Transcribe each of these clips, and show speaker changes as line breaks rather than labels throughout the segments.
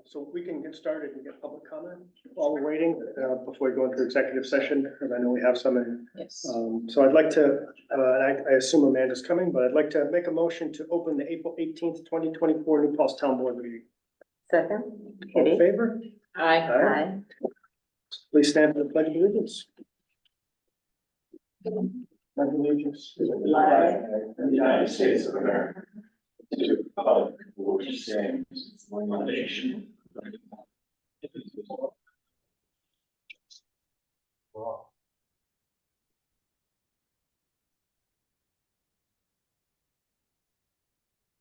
So we can get started and get public comment while we're waiting, before we go into executive session, because I know we have some in.
Yes.
So I'd like to, I assume Amanda's coming, but I'd like to make a motion to open the April 18th, 2024 New Paltz Town Board meeting.
Second.
All in
Kitty?
favor?
Aye.
Aye. Please stand for the pledge of allegiance. Pledge of allegiance to the flag of the United States of America, to the republic for which it stands, one nation.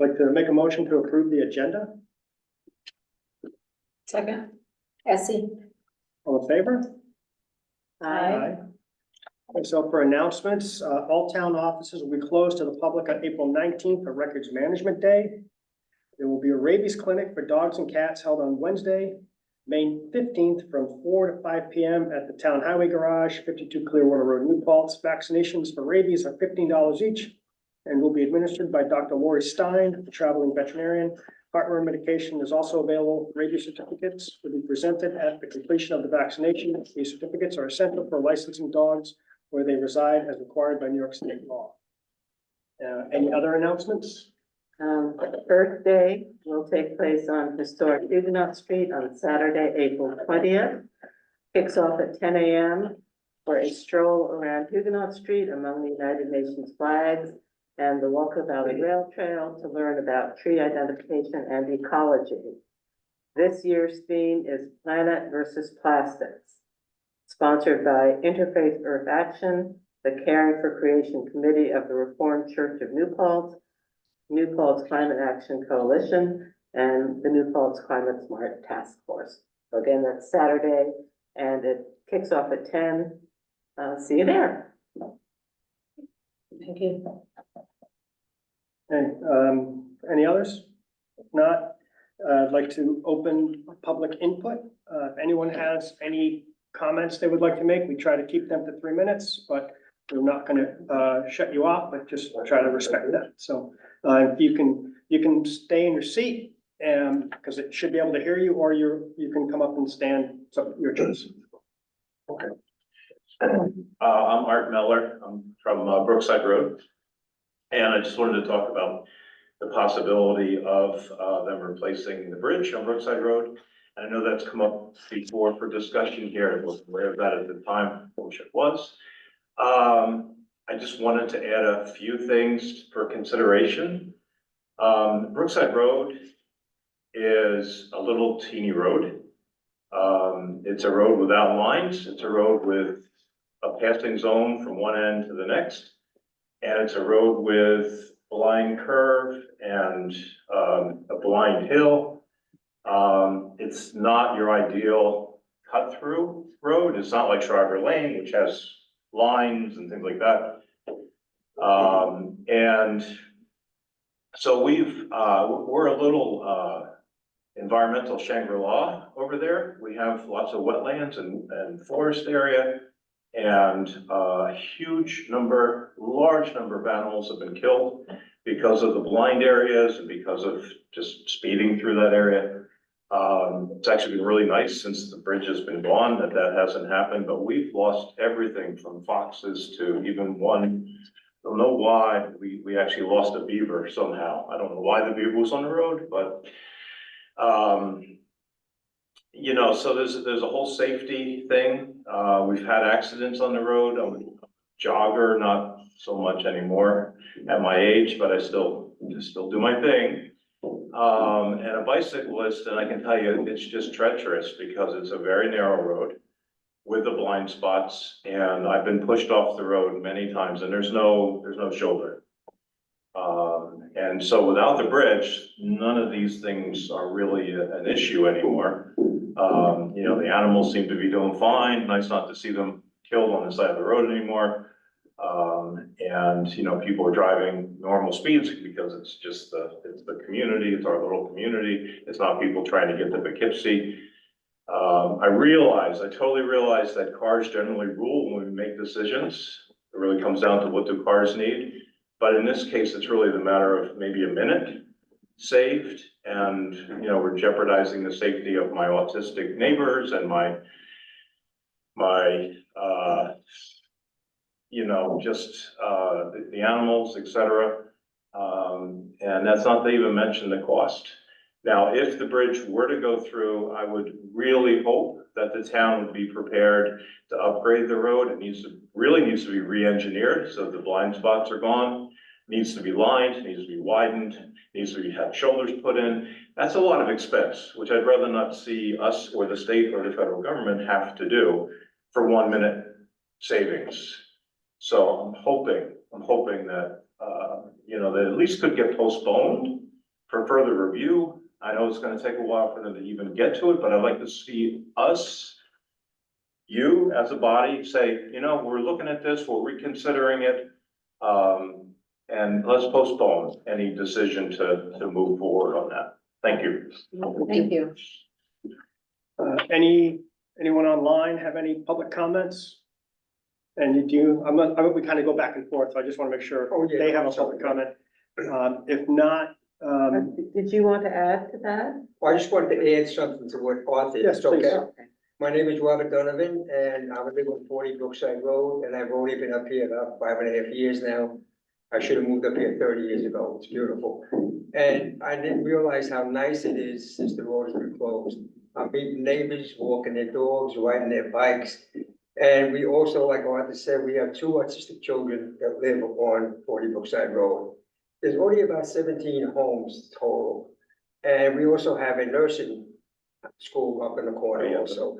I'd like to make a motion to approve the agenda.
Second. Essie?
All in favor?
Aye.
And so for announcements, all town offices will be closed to the public on April 19th for Records Management Day. There will be a rabies clinic for dogs and cats held on Wednesday, May 15th from 4 to 5 p.m. at the Town Highway Garage, 52 Clearwater Road, New Paltz. Vaccinations for rabies are $15 each and will be administered by Dr. Lori Stein, a traveling veterinarian. Heartworm medication is also available. Rabies certificates will be presented at the completion of the vaccination. These certificates are essential for licensing dogs where they reside as required by New York State law. Any other announcements?
Earth Day will take place on historic Huguenot Street on Saturday, April 20th. Kicks off at 10 a.m. for a stroll around Huguenot Street among the United Nations flags and the Walker Valley Rail Trail to learn about tree identification and ecology. This year's theme is Planet versus Plastics, sponsored by Interfaith Earth Action, the Caring for Creation Committee of the Reformed Church of New Paltz, New Paltz Climate Action Coalition, and the New Paltz Climate Smart Task Force. So again, that's Saturday, and it kicks off at 10. See you there. Thank you.
Any others? If not, I'd like to open public input. If anyone has any comments they would like to make, we try to keep them to 3 minutes, but we're not gonna shut you off, but just try to respect that. So you can stay in your seat because it should be able to hear you, or you can come up and stand. So your choice. Okay.
I'm Art Miller. I'm from Brookside Road. And I just wanted to talk about the possibility of them replacing the bridge on Brookside Road. And I know that's come up before for discussion here. I wasn't aware of that at the time, which it was. I just wanted to add a few things for consideration. Brookside Road is a little teeny road. It's a road without lines. It's a road with a passing zone from one end to the next. And it's a road with blind curve and a blind hill. It's not your ideal cut-through road. It's not like Shriver Lane, which has lines and things like that. And so we're a little environmental Shangri-La over there. We have lots of wetlands and forest area. And a large number of animals have been killed because of the blind areas and because of just speeding through that area. It's actually been really nice since the bridge has been gone that hasn't happened, but we've lost everything from foxes to even one. I don't know why we actually lost a beaver somehow. I don't know why the beaver was on the road, but you know, so there's a whole safety thing. We've had accidents on the road. I'm a jogger, not so much anymore at my age, but I still do my thing. And a bicyclist, and I can tell you, it's just treacherous because it's a very narrow road with the blind spots, and I've been pushed off the road many times, and there's no shoulder. And so without the bridge, none of these things are really an issue anymore. You know, the animals seem to be doing fine. Nice not to see them killed on the side of the road anymore. And, you know, people are driving normal speeds because it's just it's the community. It's our little community. It's not people trying to get to Poughkeepsie. I totally realize that cars generally rule when we make decisions. It really comes down to what do cars need. But in this case, it's really the matter of maybe a minute saved And, you know, we're jeopardizing the safety of my autistic neighbors and my, you know, just, the animals, et cetera. And that's not to even mention the cost. Now, if the bridge were to go through, I would really hope that the town would be prepared to upgrade the road. It really needs to be re-engineered, so the blind spots are gone. Needs to be lined, needs to be widened, needs to have shoulders put in. That's a lot of expense, which I'd rather not see us or the state or the federal government have to do for 1 minute savings. So I'm hoping that, you know, that at least could get postponed for further review. I know it's gonna take a while for them to even get to it, but I'd like to see us, you as a body, say, you know, we're looking at this, we're reconsidering it. And let's postpone any decision to move forward on that. Thank you.
Thank you.
Anyone online have any public comments? And we kind of go back and forth, so I just want to make sure they have a public comment. If not,
Did you want to add to that?
I just wanted to add something to what Arthur
Yes,
said.
please.
Okay.
My name is Robert Donovan, and I live on 40 Brookside Road, and I've only been up here about 5.5 years now. I should have moved up here 30 years ago. It's beautiful. And I didn't realize how nice it is since the road has been closed. I'm meeting neighbors, walking their dogs, riding their bikes. And we also, like Arthur said, we have 2 autistic children that live on 40 Brookside Road. There's only about 17 homes total. And we also have a nursing school up in the corner also,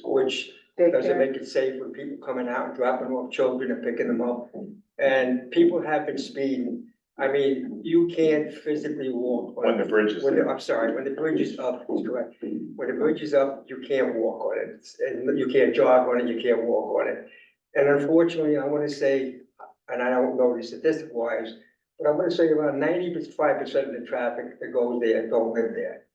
which doesn't make it safe for people coming out and dropping off children and picking them up. And people have been speeding. I mean, you can't physically walk.
When the bridge is there.
I'm sorry, when the bridge is up, is correct. When the bridge is up, you can't walk on it. And you can't jog on it, you can't walk on it. And unfortunately, I want to say, and I don't know the statistic wise, but I'm going to say around 95% of the traffic that goes there don't live there.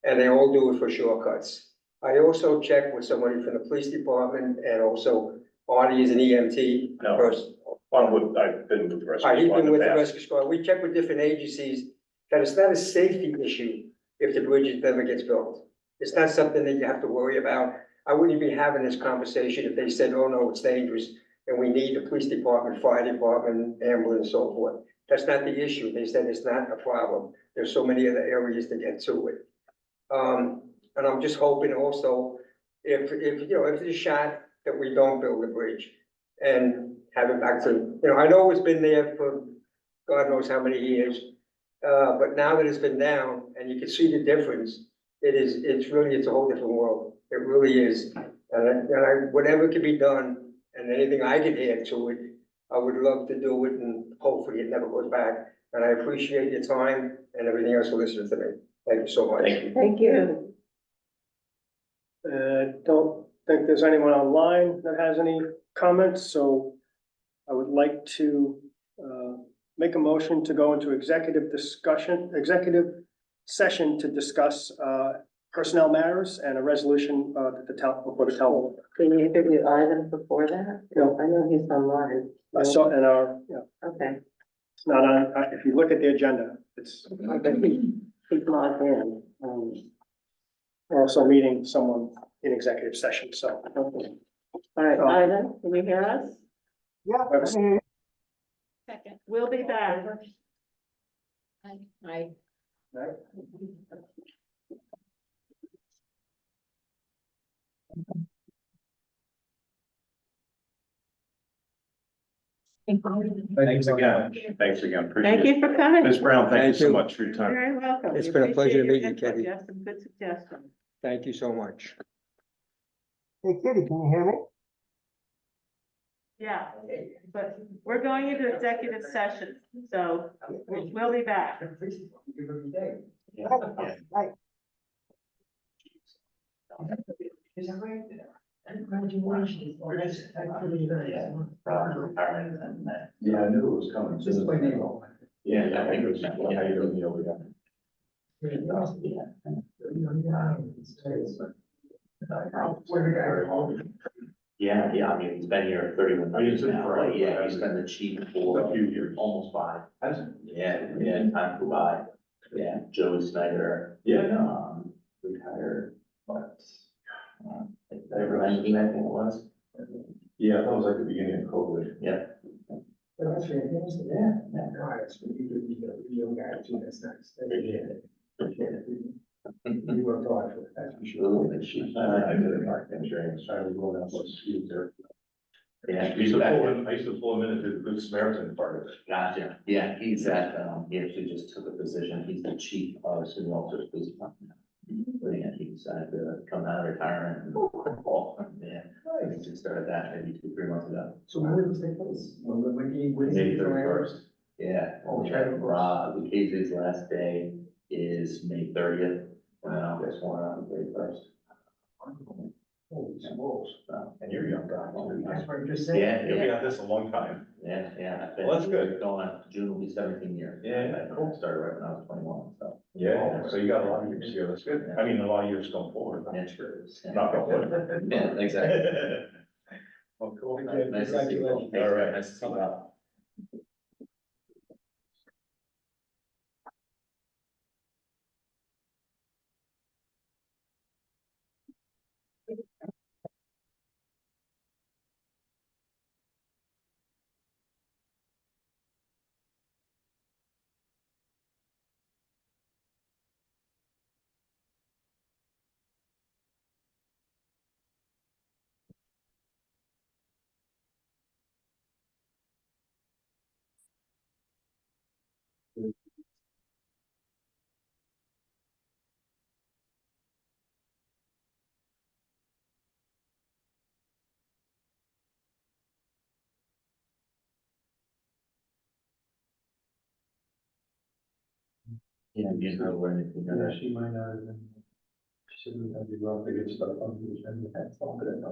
And they all do it for shortcuts. I also checked with somebody from the police department, and also Artie is an EMT
No.
person.
I've been with the rescue
He's
squad in
been with
the
the
past.
rescue squad. We checked with different agencies that it's not a safety issue if the bridge never gets built. It's not something that you have to worry about. I wouldn't be having this conversation if they said, oh no, it's dangerous and we need the police department, fire department, ambulance, so forth. That's not the issue. They said it's not a problem. There's so many other areas to get to it. And I'm just hoping also, if you know, if there's a shot that we don't build the bridge and have it back to, you know, I know it's been there for God knows how many years. But now that it's been down and you can see the difference, it's a whole different world. It really is. And whatever can be done and anything I can add to it, I would love to do it, and hopefully it never goes back. And I appreciate your time and everything else for listening to me. Thank you so much.
Thank you.
Thank you.
don't think there's anyone online that has any comments, so I would like to make a motion to go into executive session to discuss personnel matters and a resolution that the town, before the town.
Can you interview Ivan before that?
No.
I know he's online.
I saw in our,
Okay,
it's not on, if you look at the agenda, it's
but he's logged in.
we're also meeting someone in executive session, so.
Okay. All right, Ivan, can you hear us?
Yeah.
Second. We'll be back. Hi.
Thanks again. Thanks again. Appreciate
Thank
it.
you for coming.
Ms. Brown, thank you
Thank
so
you.
much for your
You're
time.
very welcome.
It's
We
been a pleasure to
appreciate
meet
your
you,
input.
Katie.
You have some good suggestions.
Thank you so much.
Hey Kitty, can you hear me?
Yeah, but we're going into executive session, so we'll be back.
Right.
Yeah, I knew it was coming. Just by name. Yeah, I think it was, yeah, you don't know,
Yeah, I mean, he's been here 31 years now, but yeah, he's been the chief for
A few years.
almost 5.
Has it?
Yeah, time flew by. Yeah, Joe Snyder,
Yeah, no,
retired, but, like, February 19, I think it was.
yeah, that was like the beginning of COVID.
Yeah.
Well, that's fantastic, yeah. God, it's really good, you got a video guy too, that's nice. You worked hard for it, that's for sure.
I did it back then, during the time we were going up with Steve there.
Yeah,
I used to pull him, I used to pull him in and do the Good Samaritan part of it.
Gotcha, yeah, he's at, he actually just took a position, he's the chief of City Officer Police Department. But yeah, he decided to come out of retirement and yeah, he just started that maybe 2, 3 months ago.
So when did this take place? When
May 31st. Yeah,
Oh,
yeah,
China.
the KJ's last day is May 30th, and then I'll get sworn out on May 1st.
Holy smokes.
And you're a young guy.
That's what I'm just saying.
Yeah,
You'll be at this a long time.
yeah. I've been
Well, that's good.
Going, June will be 17 years.
Yeah, cool.
I started right when I was 21, so.
Yeah, so you got a lot of years here, that's good. I mean, a lot of years going forward.
Yeah, sure. is.
Not going forward.
Yeah, exactly.
Well, cool.
Again,
Nice to see you.
congratulations.
Thanks,
All right.
Nice to see you. Yeah, you know, where anything.
She might not have been. She shouldn't have been wrong to get stuff on the agenda. That's all good.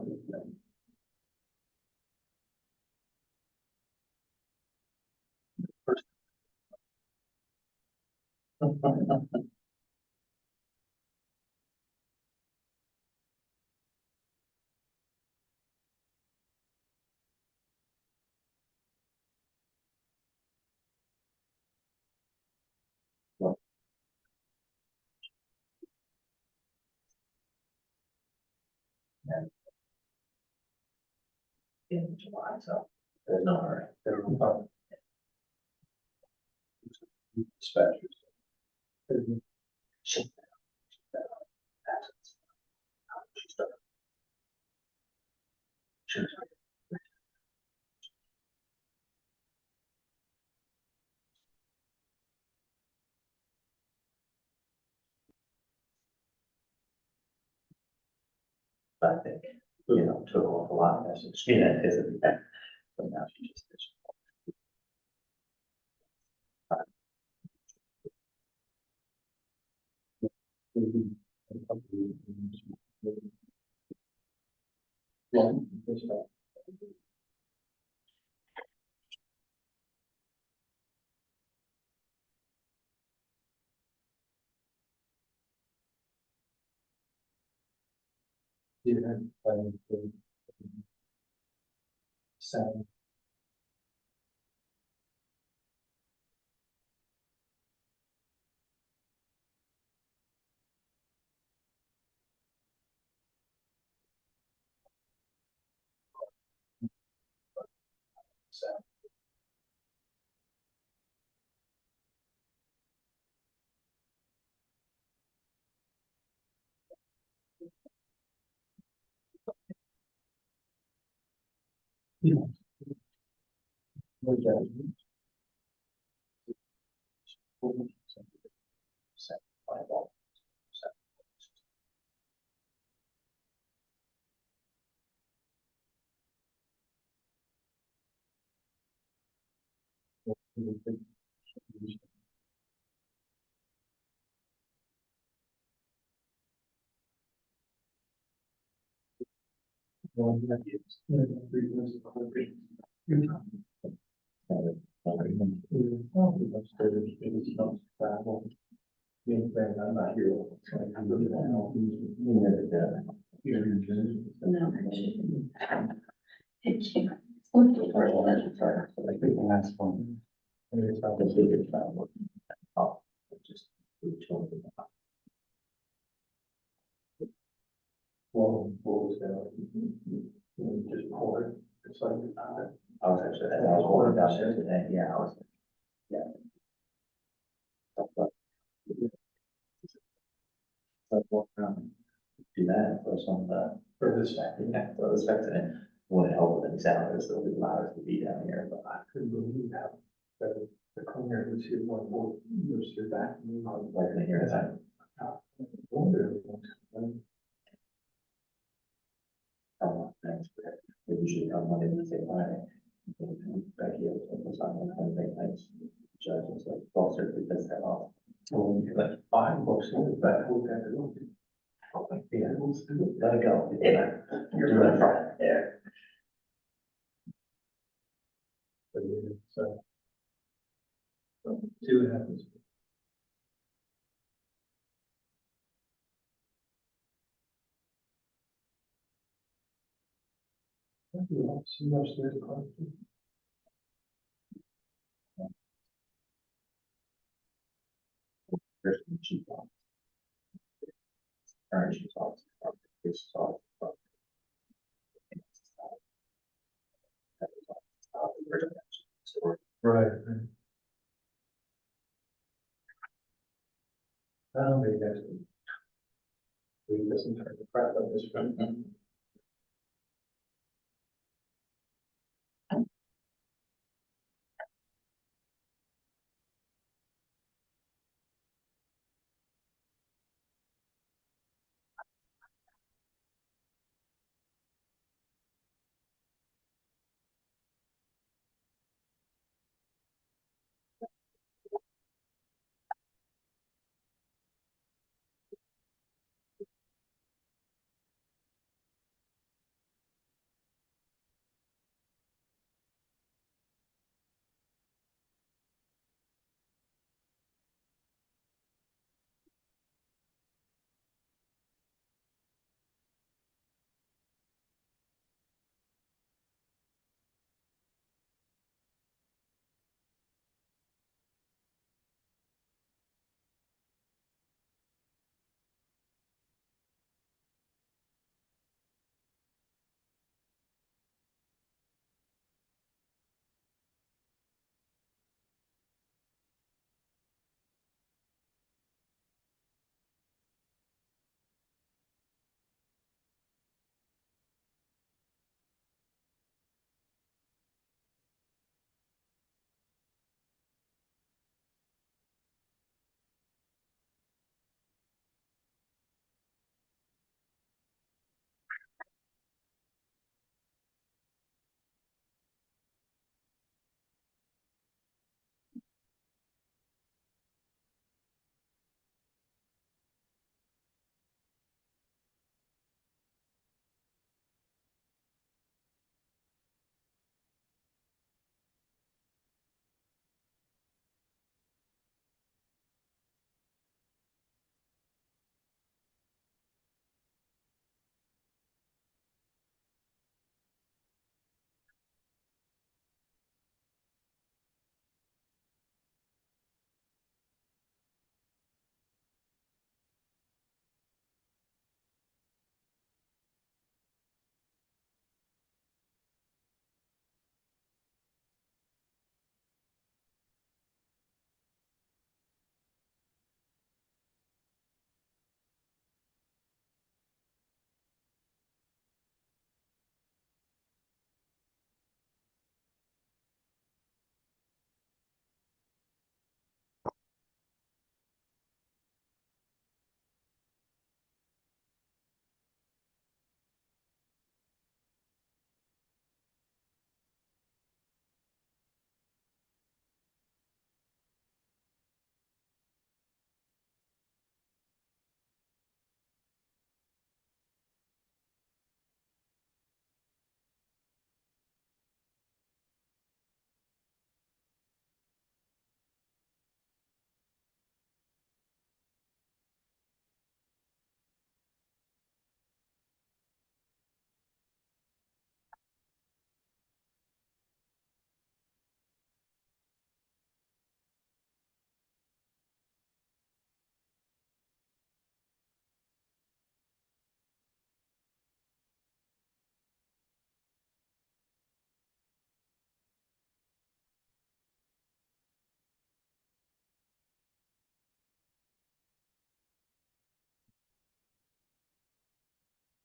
In July, so. There's no hurry.
Dispatchers.
I think, took off a lot, as she didn't anticipate that. So now she just. I'm not here.
No, thank you.
I think that's fun.
It's not the biggest problem. Oh, just
Well, what was that? Just pour it, it's like,
I was actually, I was going down there today, yeah, I was. Yeah. Do that for some,
for this,
yeah, for the spectrum, would help with any sound, it's a little bit louder to be down here, but I
couldn't believe how, the cleaner was here one more, years through that.
like to hear that. Thanks, but they usually come Monday, Wednesday, Friday. Back here, it was on Monday nights, judge was like, fall certainly does that off.
Well, you like 5 books, that whole kind of. Yeah,
Let it go.
Yeah.
You're doing it Friday, yeah.
so. See what happens. See upstairs,
First, she thought. Current, she thought. This thought.
right. I don't think that's. We listen to the crap of this one.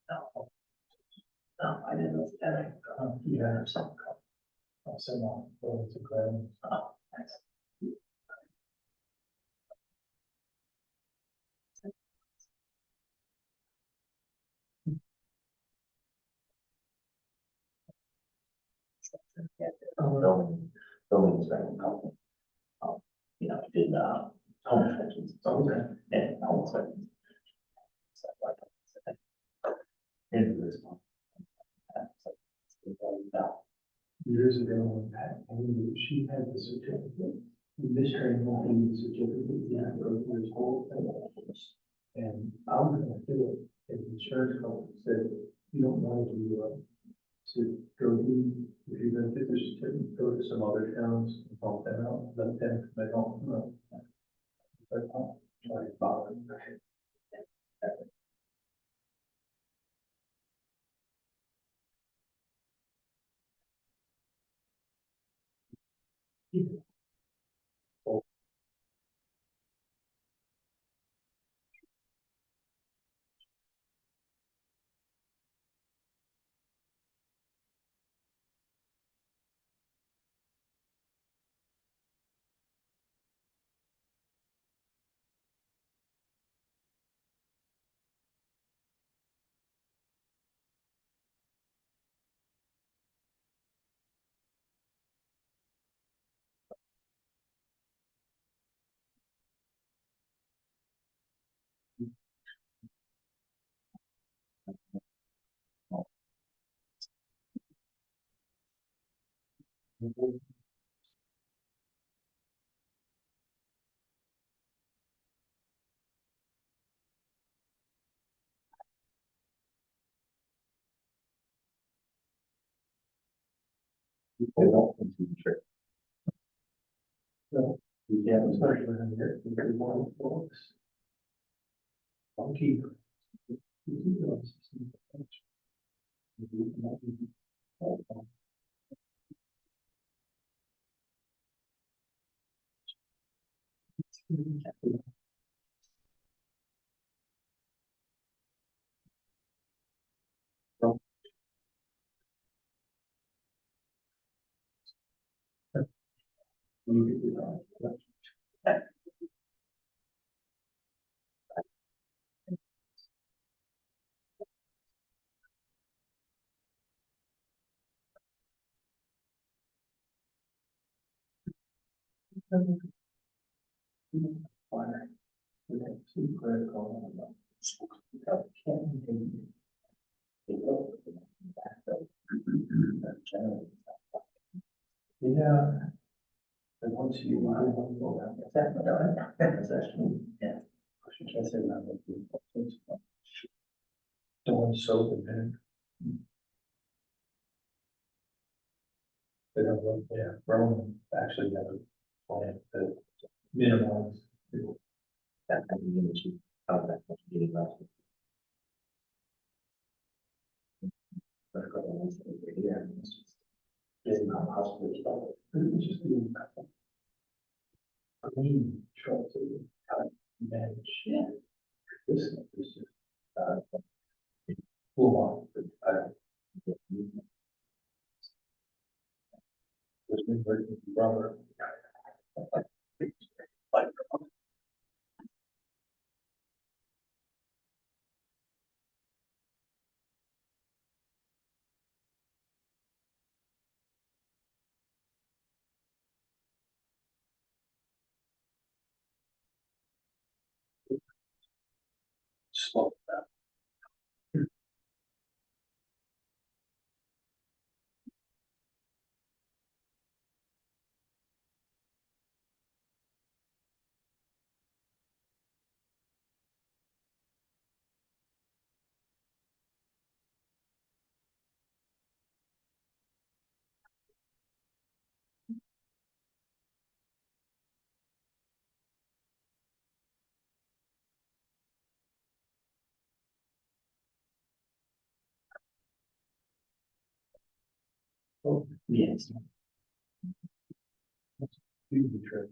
No. No, I didn't know if that,
Yeah,
or something.
I'll send off, it's a grand.
Oh, nice. Building inspecting company. You know, I did, home inspections.
Okay.
And home inspections. Stuff like that. Into this one.
Years ago, when Pat, she had the certificate. This train wanted the certificate, yeah, go through this whole thing. And I was gonna do it, and the insurance company said, you don't want to do, to go to, if you're gonna get the certificate, go to some other towns, and help them out, let them, they don't know. But, try to bother. So, yeah, especially when you're, one folks. I'll keep. We have two critical. Yeah. And once you. That's actually, yeah. She can't say that. Doing so dependent. They don't look, yeah, Roman actually have a plan to minimize.
That kind of unity, how that much getting left. But a couple of months over here, it's just getting out of hospital.
It's just being. Clean, try to manage.
Yeah.
This is just, full on, but I don't. There's been working with brother. Slow down. Oh,
Yes.
do the trip.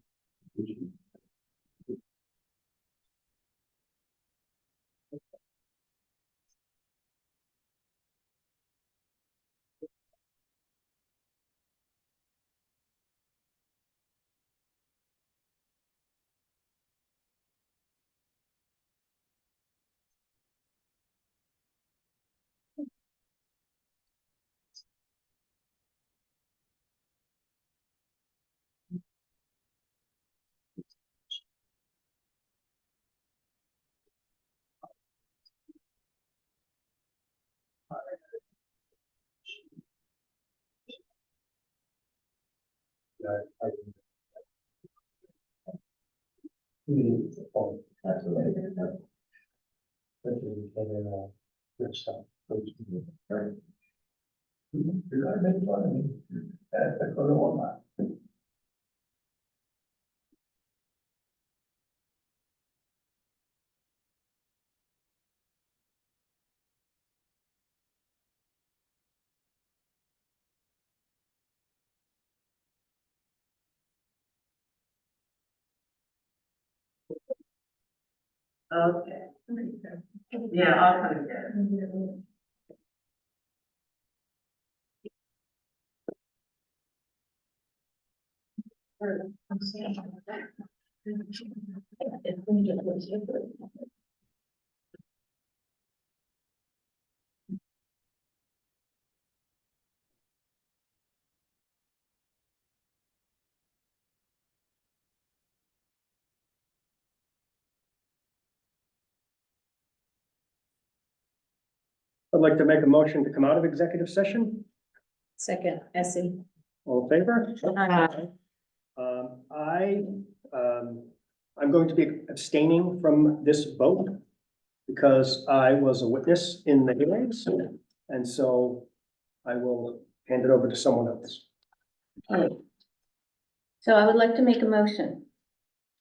It's a point.
Absolutely.
Especially when good stuff. Right. You gotta make fun of me. That's what I want.
Okay. Yeah, I'll come again.
I'd like to make a motion to come out of executive session.
Second, Essie.
All in favor? I'm going to be abstaining from this vote because I was a witness in the hearings, and so I will hand it over to someone else.
Okay. So I would like to make a motion.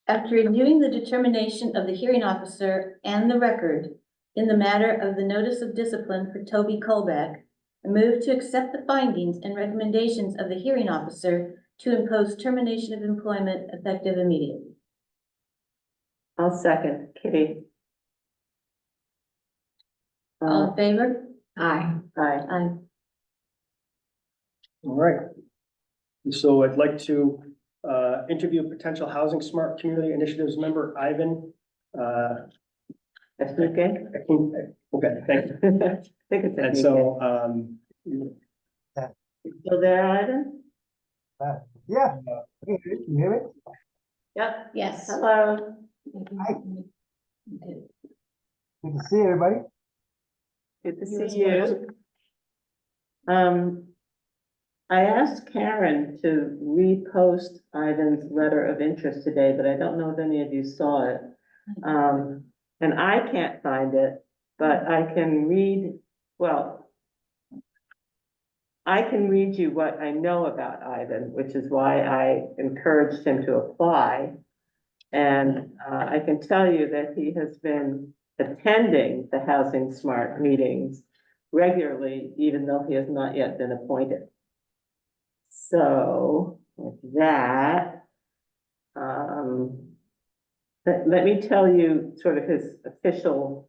After reviewing the determination of the hearing officer and the record in the matter of the notice of discipline for Toby Colback, I move to accept the findings and recommendations of the hearing officer to impose termination of employment effective immediately.
I'll second, Kitty.
All in favor?
Aye.
Aye.
All right. So I'd like to interview potential Housing Smart Community Initiatives member Ivan.
That's okay.
Okay, thank you.
I think it's.
And so,
So there, Ivan?
Yeah. Can you hear me?
Yep.
Yes.
Hello.
Hi. Good to see everybody.
Good to
You as
see you. I asked Karen to repost Ivan's letter of interest today, but I don't know if any of you saw it. And I can't find it, but I can read, well, I can read you what I know about Ivan, which is why I encouraged him to apply. And I can tell you that he has been attending the Housing Smart meetings regularly, even though he has not yet been appointed. So with that, let me tell you sort of his official,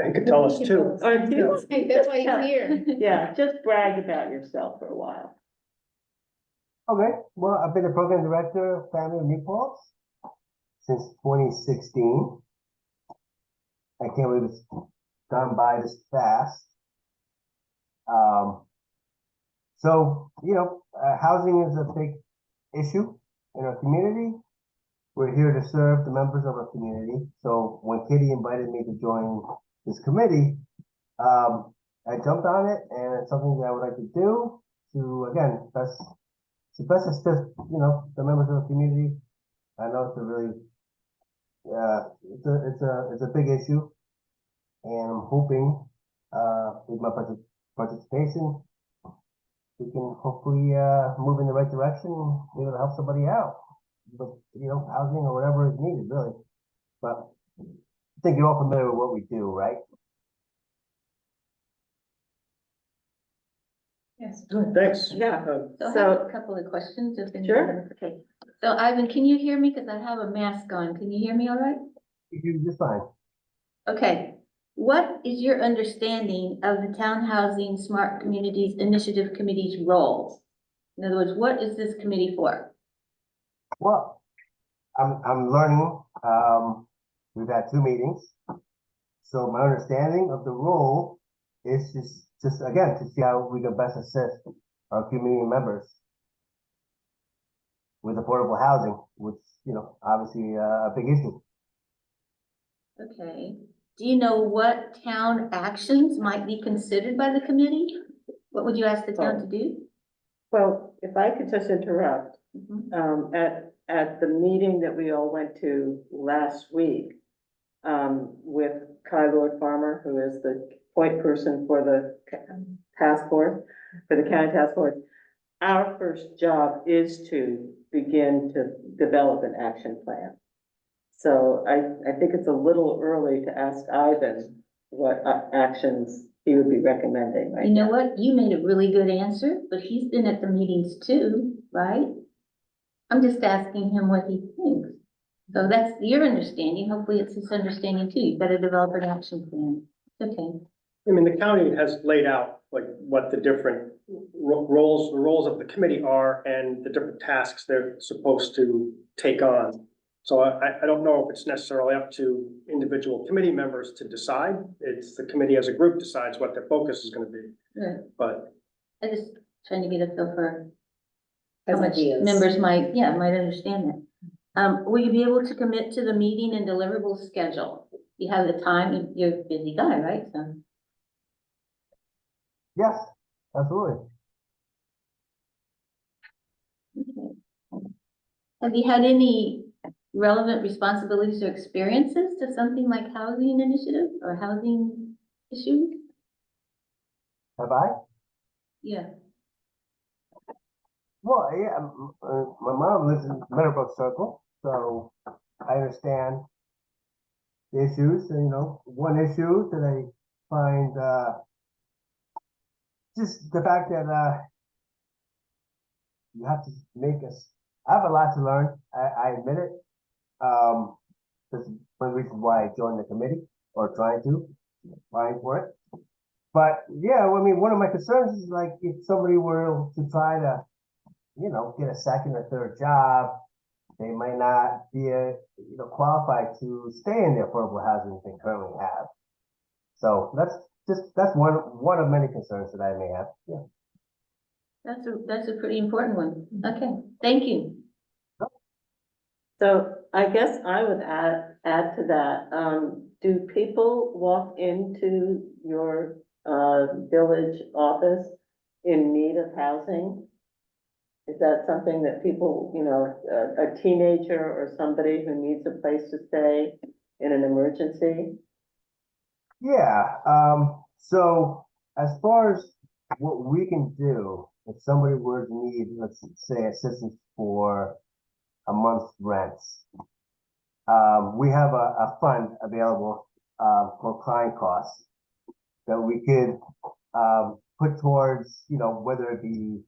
you could tell us too.
or do,
That's why he's here.
yeah, just brag about yourself for a while.
Okay, well, I've been the program director of Family of Meatballs since 2016. I can't believe it's gone by this fast. So, housing is a big issue in our community. We're here to serve the members of our community. So when Kitty invited me to join this committee, I jumped on it, and it's something that I would like to do to, again, best assist, the members of the community. I know it's a really, it's a big issue, and I'm hoping, with my participation, we can hopefully, move in the right direction, and be able to help somebody out. But, housing or whatever is needed, really. But I think you're all familiar with what we do, right?
Yes.
Thanks.
Yeah.
So I have
So,
a couple of questions.
Sure.
Okay. So Ivan, can you hear me? Because I have a mask on. Can you hear me all right?
You do just fine.
Okay. What is your understanding of the Town Housing Smart Communities Initiative Committee's role? In other words, what is this committee for?
Well, I'm learning. We've had 2 meetings. So my understanding of the role is just again, to see how we can best assist our community members with affordable housing, which, obviously a big issue.
Okay. do you know what town actions might be considered by the committee? What would you ask the town to do?
Well, if I could just interrupt,
Mhm.
at the meeting that we all went to last week, with Kai Lord Farmer, who is the point person for the task force, for the county task force, our first job is to begin to develop an action plan. So I think it's a little early to ask Ivan what actions he would be recommending right
You know
now.
what? You made a really good answer, but he's been at the meetings too, right? I'm just asking him what he thinks. So that's your understanding. Hopefully it's his understanding too. You've got to develop an action plan. Okay.
I mean, the county has laid out like what the different the roles of the committee are and the different tasks they're supposed to take on. So I don't know if it's necessarily up to individual committee members to decide. It's the committee as a group decides what their focus is gonna be,
Right.
but
I just trying to get a feel for how
As
much
ideas.
members might understand that. Will you be able to commit to the meeting and deliverable schedule? You have the time, you're a busy guy, right? So,
Yes, absolutely.
okay. Have you had any relevant responsibilities or experiences to something like housing initiative or housing issues?
Have I?
Yeah.
Well, yeah, my mom lives in Meadowbrook Circle, so I understand the issues, and, one issue that I find, just the fact that, you have to make us, I have a lot to learn, I admit it. This is one reason why I joined the committee, or trying to, applying for it. But, yeah, I mean, one of my concerns is like, if somebody were to try to, get a second or third job, they might not be, qualified to stay in the affordable housing that they currently have. So that's one of many concerns that I may have, yeah.
That's a pretty important one. Okay, thank you.
So I guess I would add to that, do people walk into your, village office in need of housing? Is that something that people, a teenager or somebody who needs a place to stay in an emergency?
Yeah, so as far as what we can do, if somebody were to need, let's say, assistance for a month's rents, we have a fund available, for client costs that we could, put towards, whether it be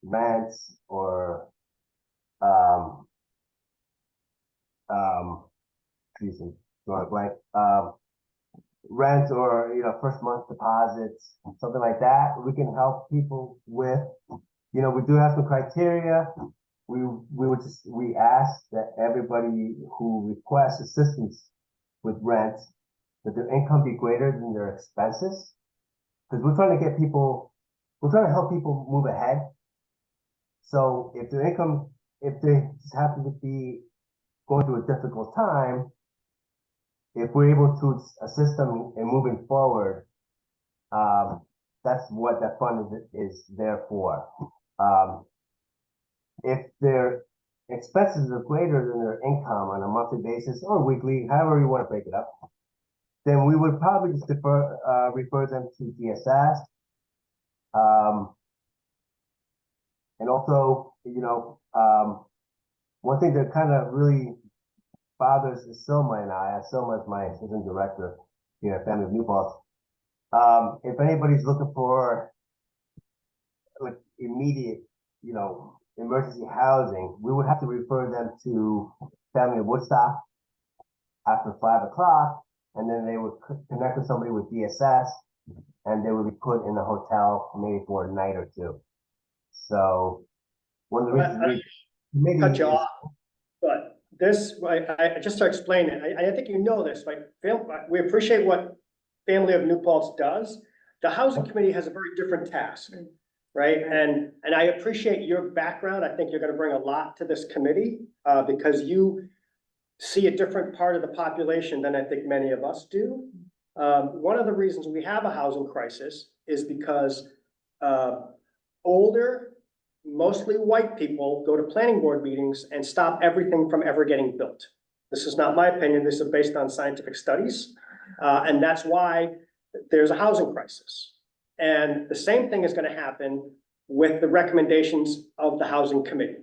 rents or, excuse me, drawing a blank, rent or, first month deposits, something like that. We can help people with, we do have some criteria. We ask that everybody who requests assistance with rent, that their income be greater than their expenses. Because we're trying to help people move ahead. So if their income, if they just happen to be going through a difficult time, if we're able to assist them in moving forward, that's what that fund is there for. If their expenses are greater than their income on a monthly basis or weekly, however you want to break it up, then we would probably just refer them to DSS. And also, one thing that kind of really bothers Silma and I, Silma is my assistant director here at Family of New Paltz. If anybody's looking for like immediate, emergency housing, we would have to refer them to Family of Woodstock after 5 o'clock, and then they would connect with somebody with DSS, and they would be put in a hotel maybe for a night or two. So one of the reasons we
cut you off. But this, I just to explain it, I think you know this, like, we appreciate what Family of New Paltz does. The housing committee has a very different task, right? And I appreciate your background. I think you're gonna bring a lot to this committee, because you see a different part of the population than I think many of us do. One of the reasons we have a housing crisis is because older, mostly white people go to planning board meetings and stop everything from ever getting built. This is not my opinion, this is based on scientific studies, and that's why there's a housing crisis. And the same thing is gonna happen with the recommendations of the housing committee.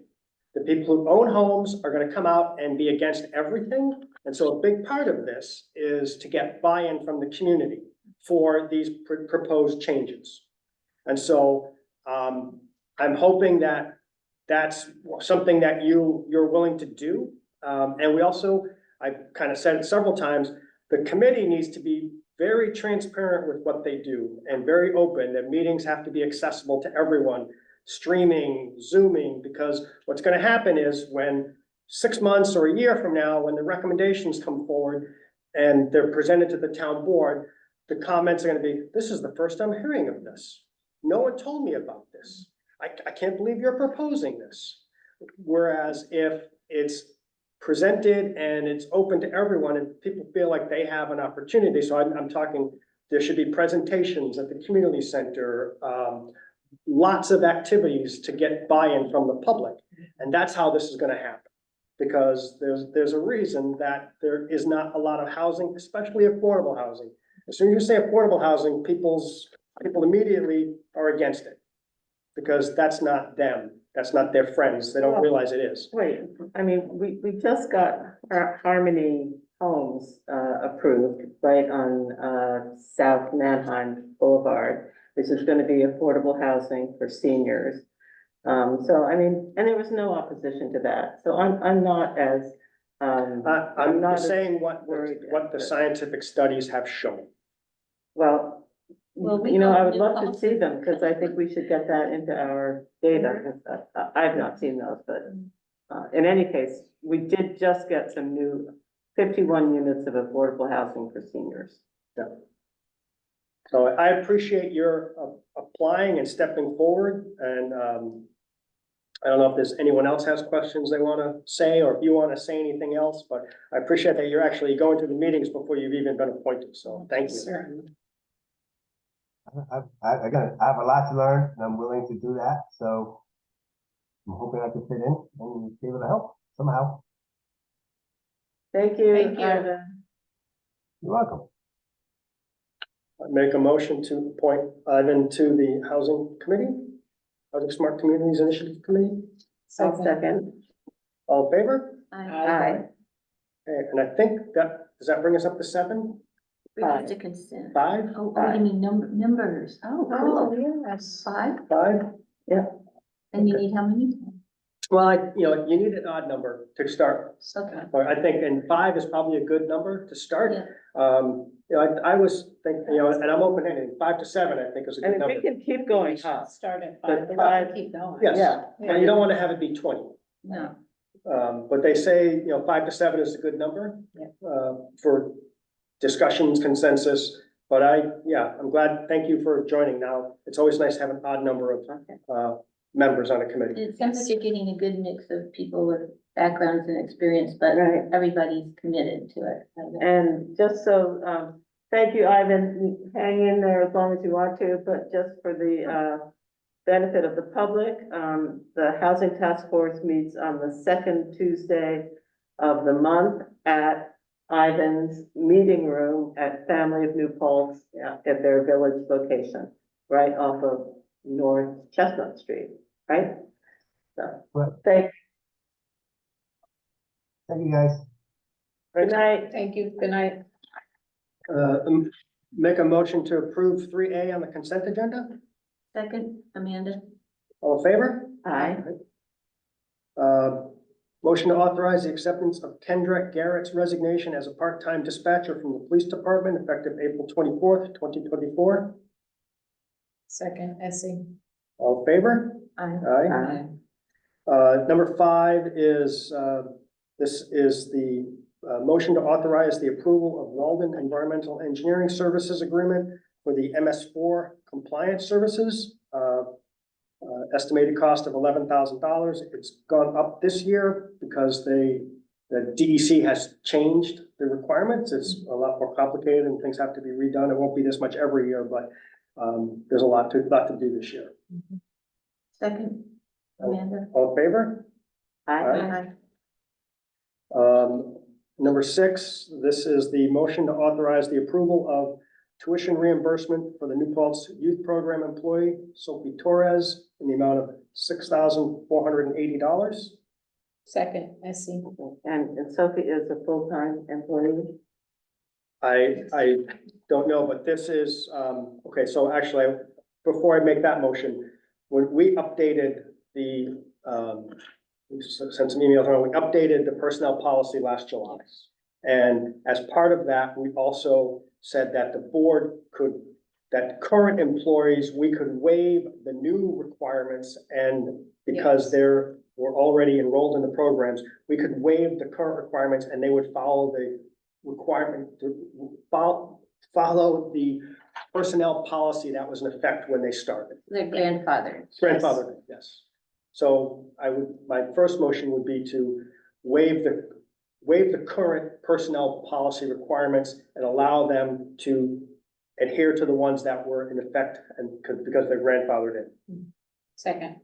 The people who own homes are gonna come out and be against everything. And so a big part of this is to get buy-in from the community for these proposed changes. And so, I'm hoping that that's something that you're willing to do. And we also, I've kind of said it several times, the committee needs to be very transparent with what they do and very open, that meetings have to be accessible to everyone, streaming, Zooming, because what's gonna happen is when 6 months or a year from now, when the recommendations come forward and they're presented to the town board, the comments are gonna be, this is the first I'm hearing of this. No one told me about this. I can't believe you're proposing this. Whereas if it's presented and it's open to everyone and people feel like they have an opportunity, so I'm talking, there should be presentations at the community center, lots of activities to get buy-in from the public. And that's how this is gonna happen. Because there's a reason that there is not a lot of housing, especially affordable housing. As soon as you say affordable housing, people immediately are against it. Because that's not them, that's not their friends, they don't realize it is.
Wait, I mean, we just got Harmony Homes, approved, right on, South Manheim Boulevard. This is gonna be affordable housing for seniors. So I mean, and there was no opposition to that, so I'm not as,
I'm
not
just saying what
worried
the scientific studies have shown.
well,
Well, we
you know, I would
don't
love
do
to see them, because I think we should get that into our data. I've not seen those, but, in any case, we did just get some new 51 units of affordable housing for seniors.
So I appreciate your applying and stepping forward, and I don't know if there's anyone else has questions they wanna say, or if you wanna say anything else, but I appreciate that you're actually going to the meetings before you've even been appointed, so thank you.
I have a lot to learn and I'm willing to do that, so I'm hoping I can fit in and be able to help somehow.
Thank you.
Thank you.
Ivan.
You're welcome.
I make a motion to appoint Ivan to the Housing Committee, Housing Smart Communities Initiative Committee.
I'll second.
All in favor?
Aye.
Okay, and I think does that bring us up to 7?
Bring to consent.
5?
Oh, you mean numbers? Oh, cool.
yes.
5?
5?
And you need how many?
Well, you need an odd number to start.
Okay.
But I think, and 5 is probably a good number to start.
Yeah.
I was thinking, and I'm open-ended, 5 to 7, I think is a
And
good
if we
number.
can keep going up.
Start at
But
5,
five-
keep going.
Yes,
Yeah.
and you don't want to have it be 20.
No.
But they say, 5 to 7 is a good number. For discussions, consensus, but I'm glad, thank you for joining now. It's always nice to have an odd number of, members on a committee.
It sounds like you're getting a good mix of people with backgrounds and experience, but
Right.
everybody's committed to it.
And just so, thank you, Ivan, hang in there as long as you want to, but just for the, benefit of the public, the Housing Task Force meets on the second Tuesday of the month at Ivan's meeting room at Family of New Paltz at their village location, right off of North Chestnut Street, right? So,
Right.
thank,
Thank you, guys.
good night.
Thank you, good night.
Make a motion to approve 3A on the consent agenda.
Second, Amanda?
All in favor?
Aye.
Motion to authorize the acceptance of Kendra Garrett's resignation as a part-time dispatcher from the police department effective April 24th, 2024.
Second, Essie.
All in favor?
Aye.
Aye.
Aye.
Number 5 is, this is the motion to authorize the approval of Walden Environmental Engineering Services Agreement for the MS4 compliance services. Estimated cost of $11,000. It's gone up this year because they The DEC has changed the requirements. It's a lot more complicated and things have to be redone. It won't be this much every year, but there's a lot to do this year.
Second, Amanda.
All in favor?
Aye.
Number 6, this is the motion to authorize the approval of tuition reimbursement for the New Paltz Youth Program employee, Sophie Torres, in the amount of $6,480.
Second, Essie.
And Sophie is a full-time employee.
I don't know, but this is, okay, so actually, before I make that motion, when we updated the, we sent some emails around, we updated the personnel policy last July. And as part of that, we also said that the board could, that current employees, we could waive the new requirements, and because they're, were already enrolled in the programs, we could waive the current requirements and they would follow the requirement to follow the personnel policy that was in effect when they started.
Their grandfather.
Grandfather, yes. So my first motion would be to waive the current personnel policy requirements and allow them to adhere to the ones that were in effect and because they're grandfathered in.
Second.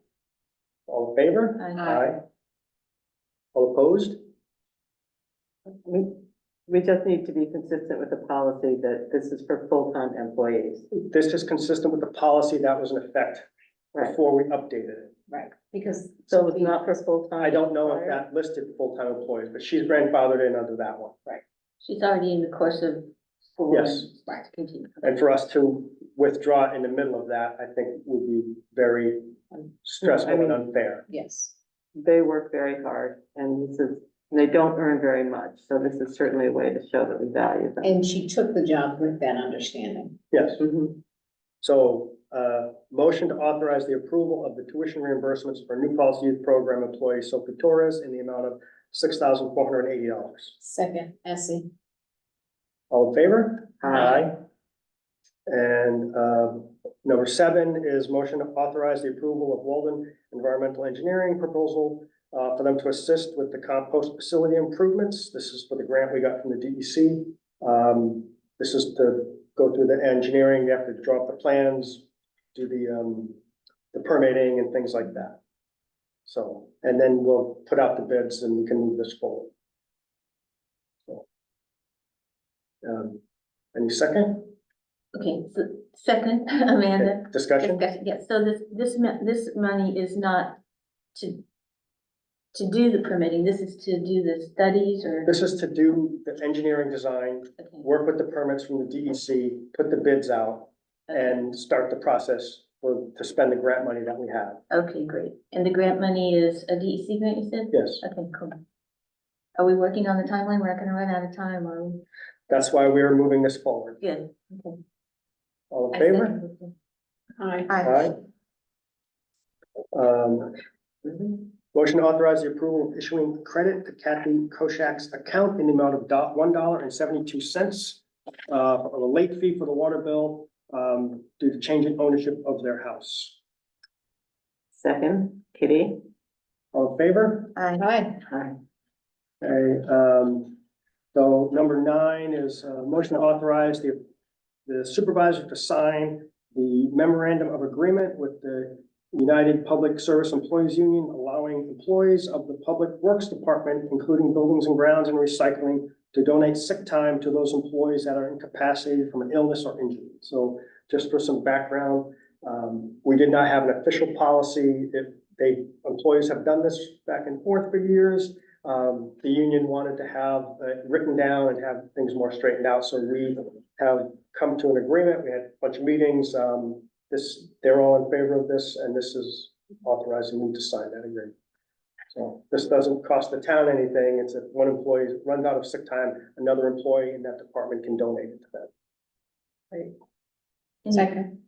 All in favor?
Aye.
All opposed?
We just need to be consistent with the policy that this is for full-time employees.
This is consistent with the policy that was in effect
Right.
before we updated it.
Right, because.
So it's not for full-time?
I don't know if
employees?
that listed full-time employees, but she's grandfathered in under that one. Right.
She's already in the course of school.
Yes.
and Right, continue.
And for us to withdraw in the middle of that, I think would be very stressful and unfair.
Yes.
They work very hard and they don't earn very much. So this is certainly a way to show that we value them.
And she took the job with that understanding.
Yes,
Mhm.
so, motion to authorize the approval of the tuition reimbursements for New Paltz Youth Program employee Sophie Torres in the amount of $6,480.
Second, Essie.
All in favor?
Aye.
And, number 7 is motion to authorize the approval of Walden Environmental Engineering proposal for them to assist with the compost facility improvements. This is for the grant we got from the DEC. This is to go through the engineering, you have to draw up the plans, do the permitting and things like that. So, and then we'll put out the bids and we can move this forward. So, any second?
Okay, so second, Amanda.
Discussion?
Yes, so this money is not to do the permitting, this is to do the studies or?
This is to do the engineering design,
Okay,
work with the permits from the DEC, put the bids out, and start the process to spend the grant money that we have.
Okay, great. And the grant money is a DEC grant, you said?
Yes,
Okay, cool. Are we working on the timeline? We're not gonna run out of time, are we?
that's why we are moving this forward.
Good. Okay.
All in
I
favor?
second it.
Aye.
Aye. Motion to authorize the approval of issuing credit to Kathy Koshak's account in the amount of $1.72 for a late fee for the water bill due to change in ownership of their house.
Second, Kitty.
All in favor?
Aye.
Aye.
Aye.
Okay, so number 9 is motion to authorize the supervisor to sign the memorandum of agreement with the United Public Service Employees Union, allowing employees of the Public Works Department, including buildings and grounds and recycling, to donate sick time to those employees that are incapacitated from an illness or injury. So just for some background, we did not have an official policy. Employees have done this back and forth for years. The union wanted to have it written down and have things more straightened out. So we have come to an agreement. We had a bunch of meetings. They're all in favor of this, and this is authorizing me to sign that agreement. So this doesn't cost the town anything. It's if one employee runs out of sick time, another employee in that department can donate it to them.
And
Second.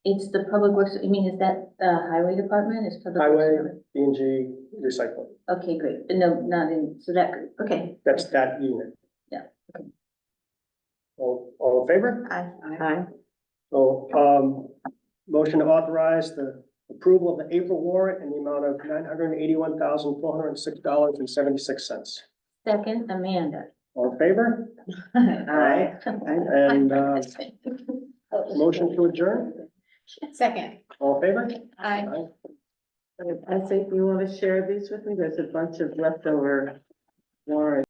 It's the public works, I mean, is that the highway department? Is public? Works
Highway,
Department?
B&G, recycling.
Okay, great. No, not in, so that, okay.
That's that unit.
Yeah, okay.
All in favor?
Aye.
Aye.
So, motion to authorize the approval of the April warrant in the amount of $981,406.76.
Second, Amanda.
All in favor?
Aye.
And, motion to adjourn?
Second.
All in favor?
Aye.
I think you want to share these with me? There's a bunch of leftover warrants.